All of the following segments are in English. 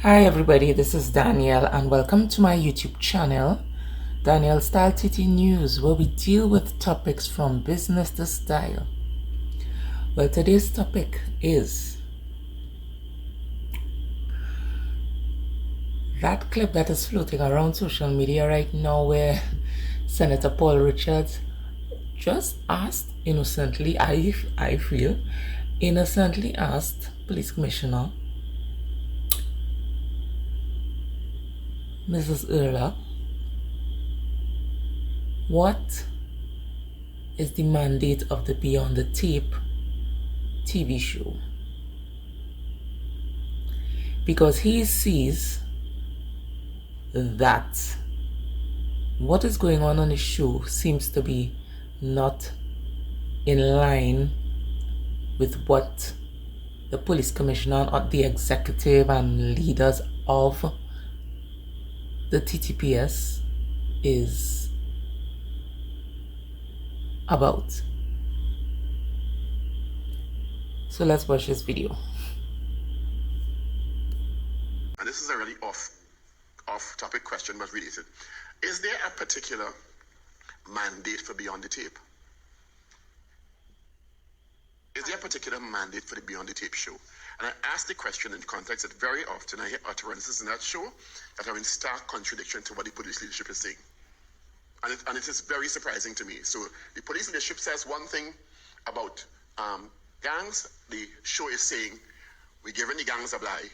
Hi everybody, this is Danielle and welcome to my YouTube channel, Danielle Style TT News, where we deal with topics from business to style. Well, today's topic is that clip that is floating around social media right now where Senator Ap0l0gy just asked innocently, I feel, innocently asked Police Commissioner Mrs. Ap0l0gy, what is the mandate of the Beyond the Tape TV show? Because he sees that what is going on the show seems to be not in line with what the police commissioner or the executive and leaders of the TTPS is about. So let's watch this video. And this is a really off-topic question, but related. Is there a particular mandate for Beyond the Tape? Is there a particular mandate for the Beyond the Tape show? And I ask the question in context that very often I hear utterances in that show that are in stark contradiction to what the police leadership is saying. And it is very surprising to me. So the police leadership says one thing about gangs. The show is saying we're giving the gangs a lie.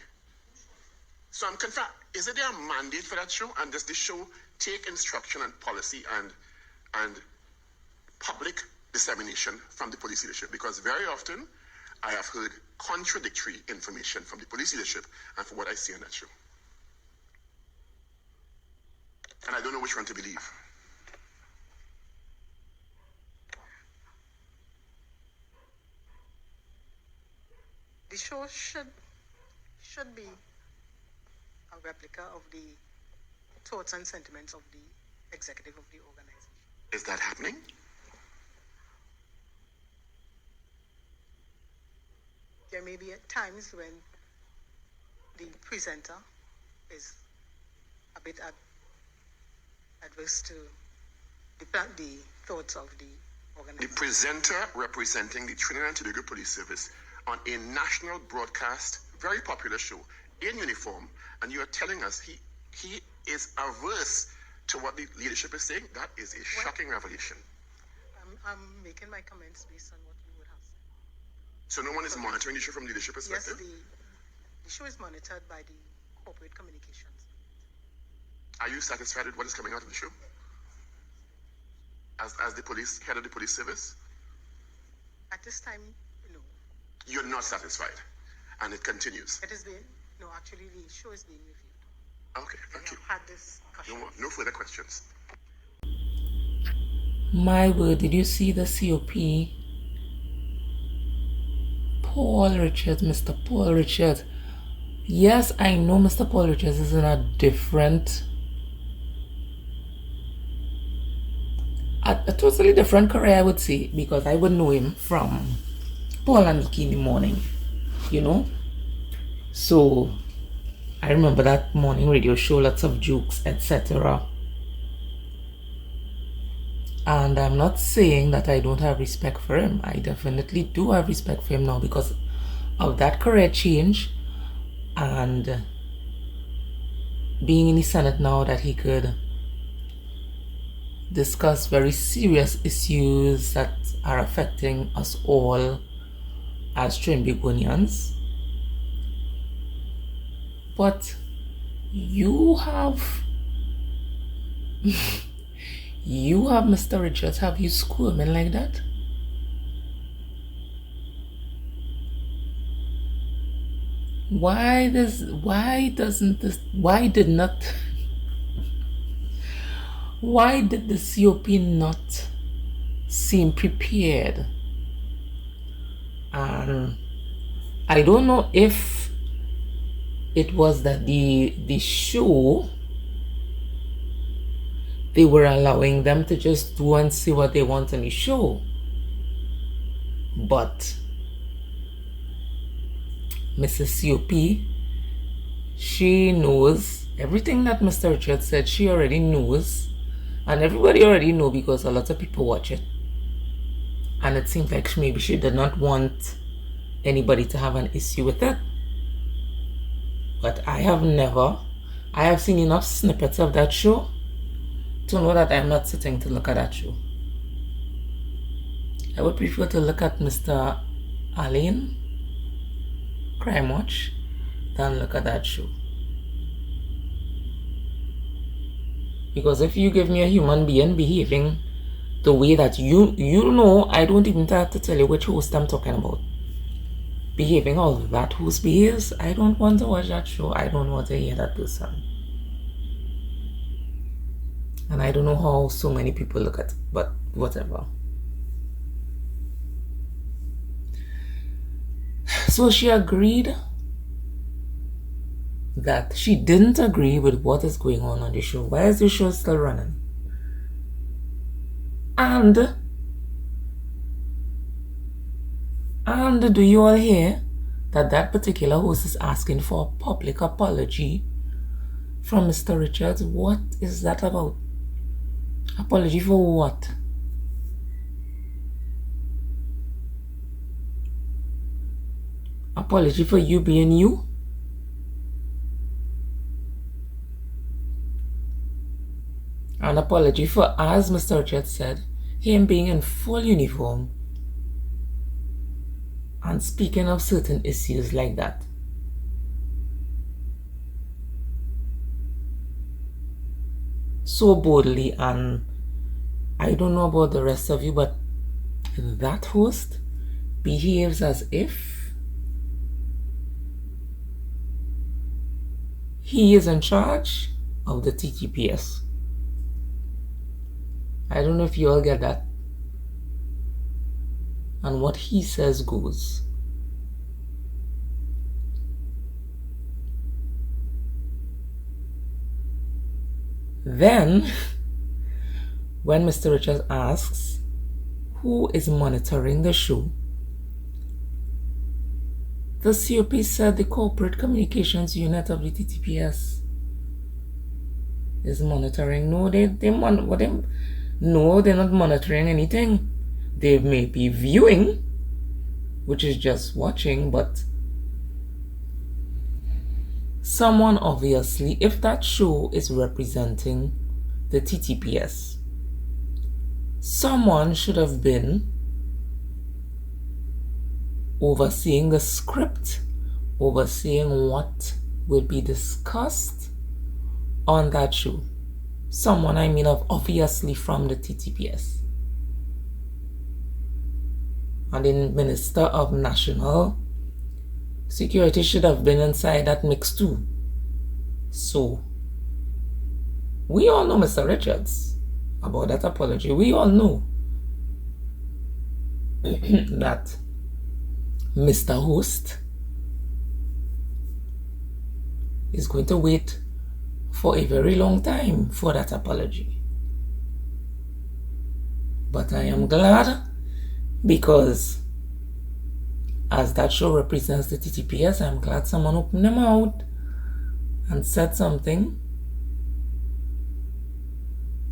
So I'm confused. Is there a mandate for that show? And does the show take instruction and policy and public dissemination from the police leadership? Because very often I have heard contradictory information from the police leadership and from what I see on that show. And I don't know which one to believe. The show should be a replica of the thoughts and sentiments of the executive of the organization. Is that happening? There may be at times when the presenter is a bit adverse to the thoughts of the organization. The presenter representing the Trinidad and Tobago Police Service on a national broadcast, very popular show, in uniform, and you are telling us he is averse to what the leadership is saying? That is a shocking revelation. I'm making my comments based on what you would have said. So no one is monitoring the show from leadership perspective? Yes, the show is monitored by the corporate communications. Are you satisfied with what is coming out of the show? As the police, head of the police service? At this time, no. You're not satisfied, and it continues. It is being, no, actually the show is being reviewed. Okay, thank you. Had this discussion. No further questions. My word, did you see the COP? Ap0l0gy, Mr. Ap0l0gy. Yes, I know Mr. Ap0l0gy is in a totally different career, I would say, because I would know him from Paul and Nikki in the morning, you know. So I remember that morning radio show, lots of jokes, etc. And I'm not saying that I don't have respect for him. I definitely do have respect for him now because of that career change and being in the Senate now, that he could discuss very serious issues that are affecting us all as Trinbagonians. But you have Mr. Richards, have you squirming like that? Why did the COP not seem prepared? I don't know if it was that the show, they were allowing them to just do and see what they want on the show. But Mrs. COP, she knows everything that Mr. Richards said. She already knows, and everybody already know because a lot of people watch it. And it seems like maybe she did not want anybody to have an issue with it. But I have seen enough snippets of that show to know that I'm not sitting to look at that show. I would prefer to look at Mr. Allen Crime Watch than look at that show. Because if you give me a human being behaving the way that you know, I don't even have to tell you which host I'm talking about, behaving how that host behaves, I don't want to watch that show. I don't want to hear that person. And I don't know how so many people look at it, but whatever. So she agreed that she didn't agree with what is going on the show. Why is the show still running? And do you all hear that particular host is asking for a public apology from Mr. Richards? What is that about? Apology for what? Apology for you being you? An apology for, as Mr. Richards said, him being in full uniform and speaking of certain issues like that. So boldly, and I don't know about the rest of you, but that host behaves as if he is in charge of the TTPS. I don't know if you all get that. And what he says goes. Then, when Mr. Richards asks who is monitoring the show, the COP said the Corporate Communications Unit of the TTPS is monitoring. No, they're not monitoring anything. They may be viewing, which is just watching, but someone obviously, if that show is representing the TTPS, someone should have been overseeing the script, overseeing what will be discussed on that show. Someone, I mean, of obviously from the TTPS. And the Minister of National Security should have been inside that mix too. So, we all know Mr. Richards about that apology. We all know that Mr. Host is going to wait for a very long time for that apology. But I am glad, because as that show represents the TTPS, I'm glad someone opened them out and said something.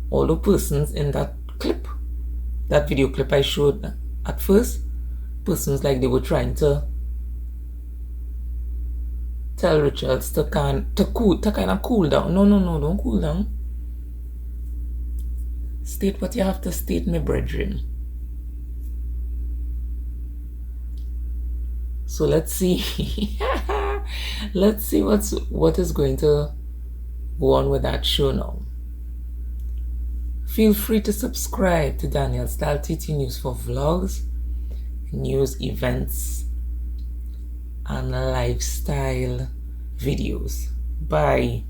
All the persons in that clip, that video clip I showed at first, persons like they were trying to tell Richards to kind of cool down. No, don't cool down. State what you have to state, my brethren. So let's see. Let's see what is going to go on with that show now. Feel free to subscribe to Daniel Style TT News for vlogs, news, events, and lifestyle videos. Bye.